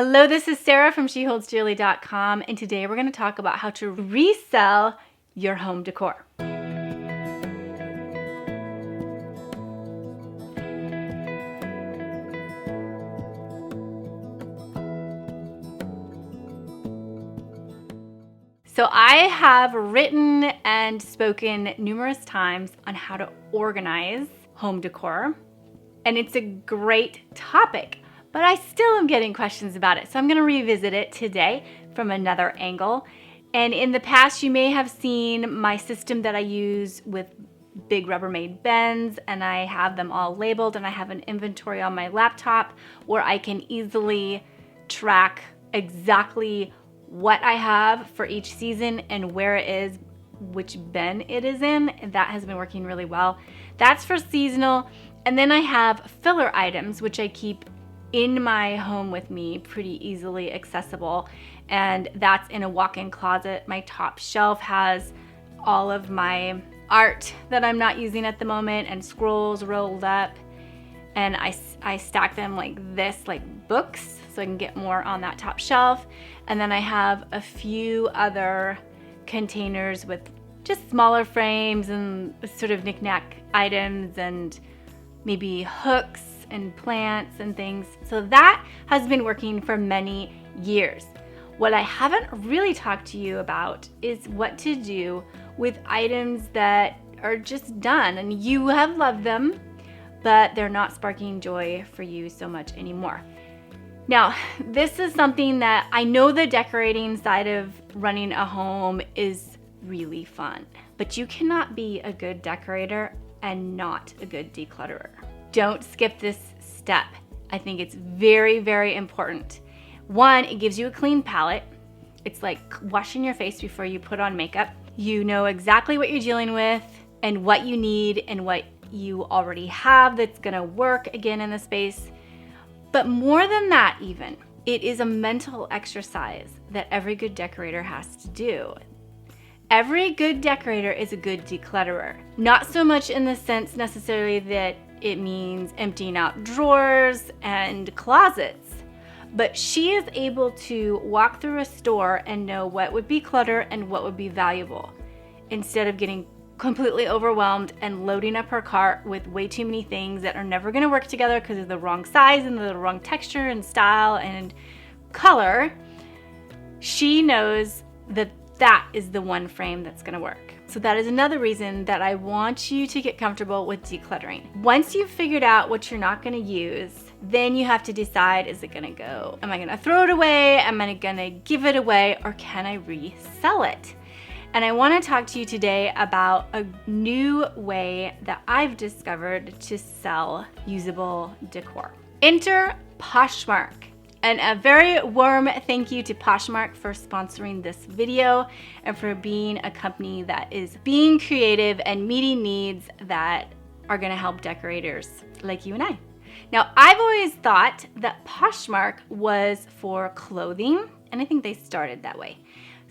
Hello, this is Sarah from sheholdsdearly.com, and today we're going to talk about how to resell your home decor. So I have written and spoken numerous times on how to organize home decor, and it's a great topic, but I still am getting questions about it. So I'm going to revisit it today from another angle. And in the past, you may have seen my system that I use with big Rubbermaid bins, and I have them all labeled, and I have an inventory on my laptop where I can easily track exactly what I have for each season and where it is, which bin it is in. And that has been working really well. That's for seasonal. And then I have filler items, which I keep in my home with me, pretty easily accessible. And that's in a walk-in closet. My top shelf has all of my art that I'm not using at the moment and scrolls rolled up. And I stack them like this, like books, so I can get more on that top shelf. And then I have a few other containers with just smaller frames and sort of knickknack items and maybe hooks and plants and things. So that has been working for many years. What I haven't really talked to you about is what to do with items that are just done and you have loved them, but they're not sparking joy for you so much anymore. Now, this is something that I know the decorating side of running a home is really fun, but you cannot be a good decorator and not a good declutterer. Don't skip this step. I think it's very, very important. One, it gives you a clean palette. It's like washing your face before you put on makeup. You know exactly what you're dealing with and what you need and what you already have that's gonna work again in the space. But more than that even, it is a mental exercise that every good decorator has to do. Every good decorator is a good declutterer. Not so much in the sense necessarily that it means emptying out drawers and closets, but she is able to walk through a store and know what would be clutter and what would be valuable, instead of getting completely overwhelmed and loading up her cart with way too many things that are never going to work together because they're the wrong size and the wrong texture and style and color. She knows that that is the one frame that's going to work. So that is another reason that I want you to get comfortable with decluttering. Once you've figured out what you're not going to use, then you have to decide, is it going to go? Am I going to throw it away? Am I going to give it away? Or can I resell it? And I want to talk to you today about a new way that I've discovered to sell usable decor. Enter Poshmark. And a very warm thank you to Poshmark for sponsoring this video and for being a company that is being creative and meeting needs that are going to help decorators like you and I. Now, I've always thought that Poshmark was for clothing, and I think they started that way.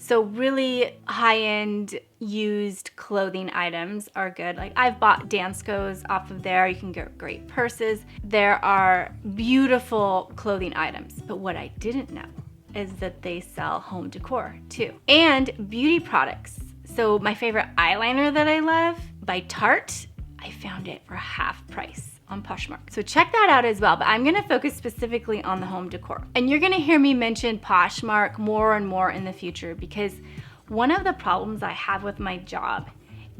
So really high-end used clothing items are good. Like I've bought Danskos off of there. You can get great purses. There are beautiful clothing items. But what I didn't know is that they sell home decor too. And beauty products. So my favorite eyeliner that I love by Tarte, I found it for half price on Poshmark. So check that out as well, but I'm gonna focus specifically on the home decor. And you're gonna hear me mention Poshmark more and more in the future because one of the problems I have with my job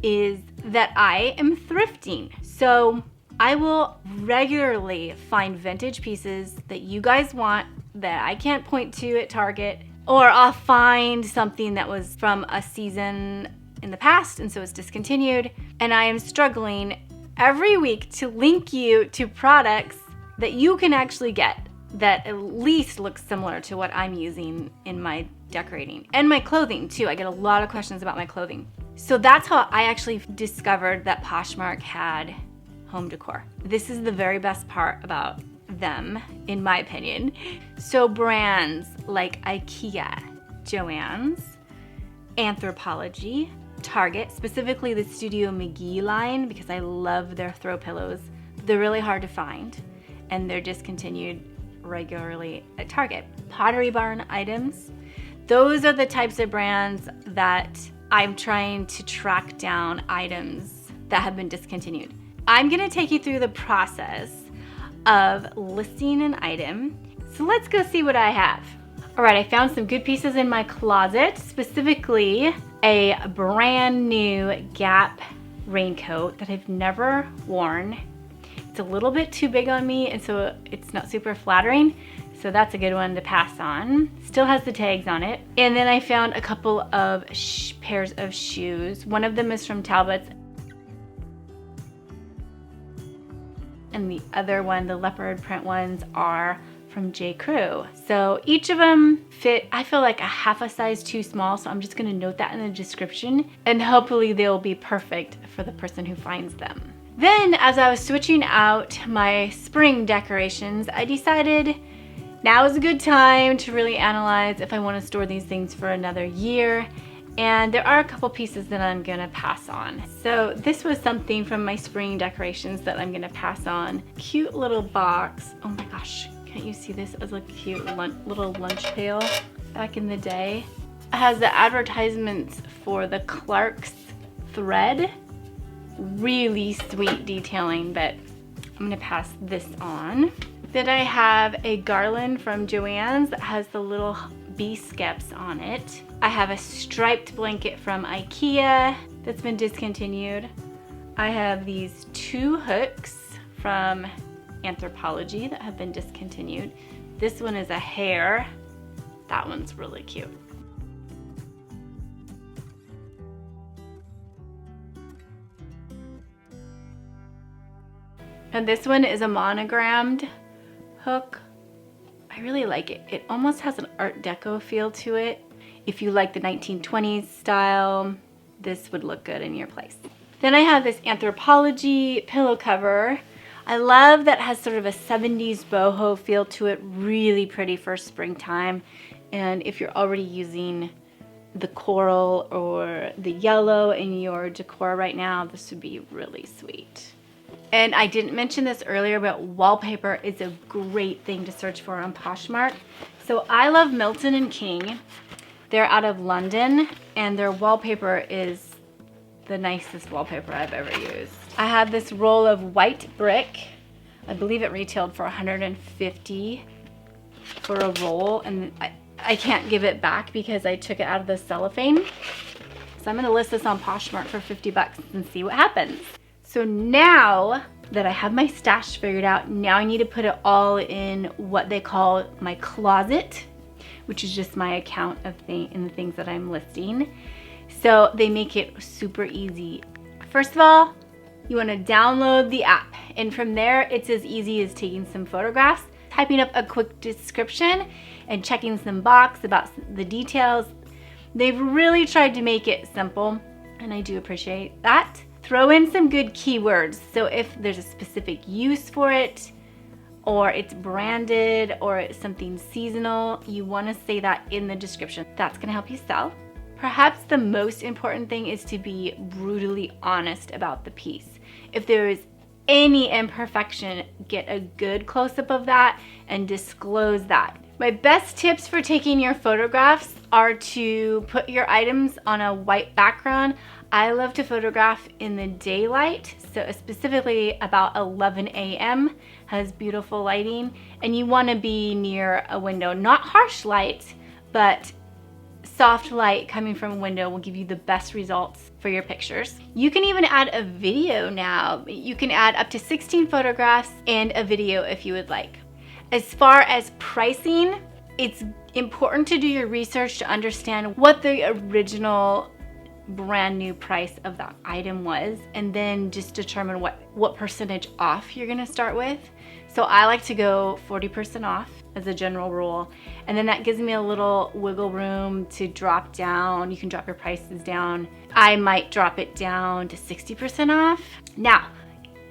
is that I am thrifting. So I will regularly find vintage pieces that you guys want that I can't point to at Target, or I'll find something that was from a season in the past and so it's discontinued, and I am struggling every week to link you to products that you can actually get that at least looks similar to what I'm using in my decorating and my clothing too. I get a lot of questions about my clothing. So that's how I actually discovered that Poshmark had home decor. This is the very best part about them, in my opinion. So brands like IKEA, Joann's, Anthropologie, Target, specifically the Studio McGee line, because I love their throw pillows. They're really hard to find and they're discontinued regularly at Target. Pottery Barn items. Those are the types of brands that I'm trying to track down items that have been discontinued. I'm gonna take you through the process of listing an item. So let's go see what I have. All right, I found some good pieces in my closet, specifically a brand new Gap raincoat that I've never worn. It's a little bit too big on me, and so it's not super flattering. So that's a good one to pass on. Still has the tags on it. And then I found a couple of pairs of shoes. One of them is from Talbot's. And the other one, the leopard print ones, are from J. Crew. So each of them fit, I feel like, a half a size too small. So I'm just gonna note that in the description, and hopefully they'll be perfect for the person who finds them. Then as I was switching out my spring decorations, I decided now is a good time to really analyze if I want to store these things for another year. And there are a couple pieces that I'm gonna pass on. So this was something from my spring decorations that I'm gonna pass on. Cute little box. Oh my gosh, can't you see this as a cute little lunch pail back in the day? It has the advertisements for the Clark's thread. Really sweet detailing, but I'm gonna pass this on. Then I have a garland from Joann's that has the little bee skeps on it. I have a striped blanket from IKEA that's been discontinued. I have these 2 hooks from Anthropologie that have been discontinued. This one is a hair. That one's really cute. And this one is a monogrammed hook. I really like it. It almost has an Art Deco feel to it. If you like the 1920s style, this would look good in your place. Then I have this Anthropologie pillow cover. I love that it has sort of a 70s boho feel to it. Really pretty for springtime. And if you're already using the coral or the yellow in your decor right now, this would be really sweet. And I didn't mention this earlier, but wallpaper is a great thing to search for on Poshmark. So I love Milton & King. They're out of London, and their wallpaper is the nicest wallpaper I've ever used. I have this roll of white brick. I believe it retailed for $150 for a roll, and I can't give it back because I took it out of the cellophane. So I'm gonna list this on Poshmark for 50 bucks and see what happens. So now that I have my stash figured out, now I need to put it all in what they call my closet, which is just my account of the things that I'm listing. So they make it super easy. First of all, you want to download the app, and from there it's as easy as taking some photographs, typing up a quick description, and checking some box about the details. They've really tried to make it simple, and I do appreciate that. Throw in some good keywords. So if there's a specific use for it, or it's branded, or it's something seasonal, you want to say that in the description. That's going to help you sell. Perhaps the most important thing is to be brutally honest about the piece. If there is any imperfection, get a good close-up of that and disclose that. My best tips for taking your photographs are to put your items on a white background. I love to photograph in the daylight, so specifically about 11 a.m. has beautiful lighting, and you want to be near a window. Not harsh light, but soft light coming from a window will give you the best results for your pictures. You can even add a video now. You can add up to 16 photographs and a video if you would like. As far as pricing, it's important to do your research to understand what the original brand new price of that item was, and then just determine what percentage off you're gonna start with. So I like to go 40% off as a general rule, and then that gives me a little wiggle room to drop down. You can drop your prices down. I might drop it down to 60% off. Now,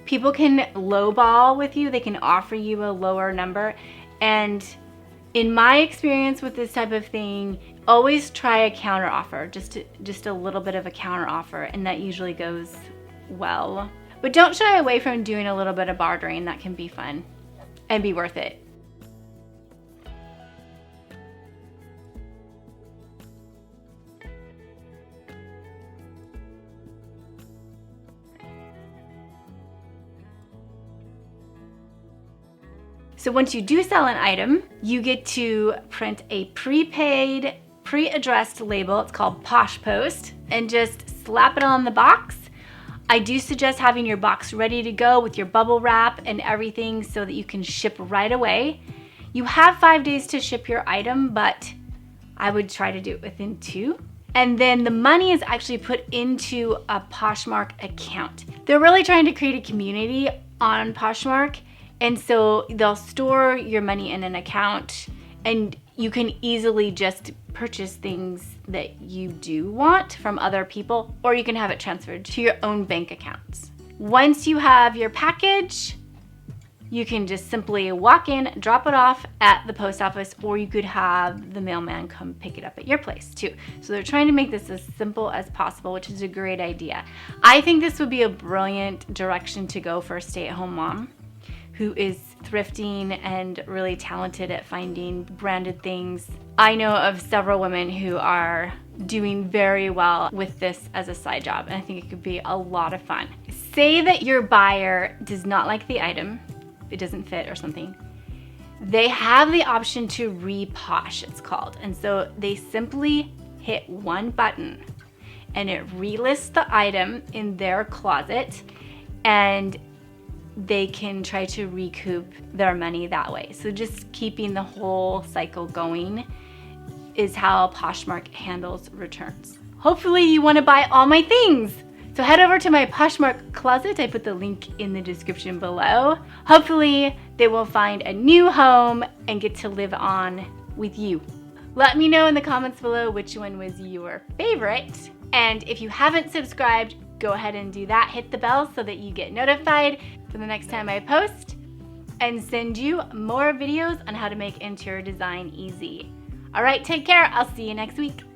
people can lowball with you. They can offer you a lower number, and in my experience with this type of thing, always try a counter offer, just a little bit of a counter offer, and that usually goes well. But don't shy away from doing a little bit of bartering. That can be fun and be worth it. So once you do sell an item, you get to print a prepaid, pre-addressed label. It's called Posh Post, and just slap it on the box. I do suggest having your box ready to go with your bubble wrap and everything so that you can ship right away. You have 5 days to ship your item, but I would try to do it within 2. And then the money is actually put into a Poshmark account. They're really trying to create a community on Poshmark, and so they'll store your money in an account, and you can easily just purchase things that you do want from other people, or you can have it transferred to your own bank accounts. Once you have your package, you can just simply walk in, drop it off at the post office, or you could have the mailman come pick it up at your place too. So they're trying to make this as simple as possible, which is a great idea. I think this would be a brilliant direction to go for a stay-at-home mom who is thrifting and really talented at finding branded things. I know of several women who are doing very well with this as a side job, and I think it could be a lot of fun. Say that your buyer does not like the item, it doesn't fit or something. They have the option to Reposh, it's called. And so they simply hit one button and it relists the item in their closet, and they can try to recoup their money that way. So just keeping the whole cycle going is how Poshmark handles returns. Hopefully you want to buy all my things. So head over to my Poshmark closet. I put the link in the description below. Hopefully they will find a new home and get to live on with you. Let me know in the comments below which one was your favorite. And if you haven't subscribed, go ahead and do that. Hit the bell so that you get notified for the next time I post, and send you more videos on how to make interior design easy. All right, take care. I'll see you next week.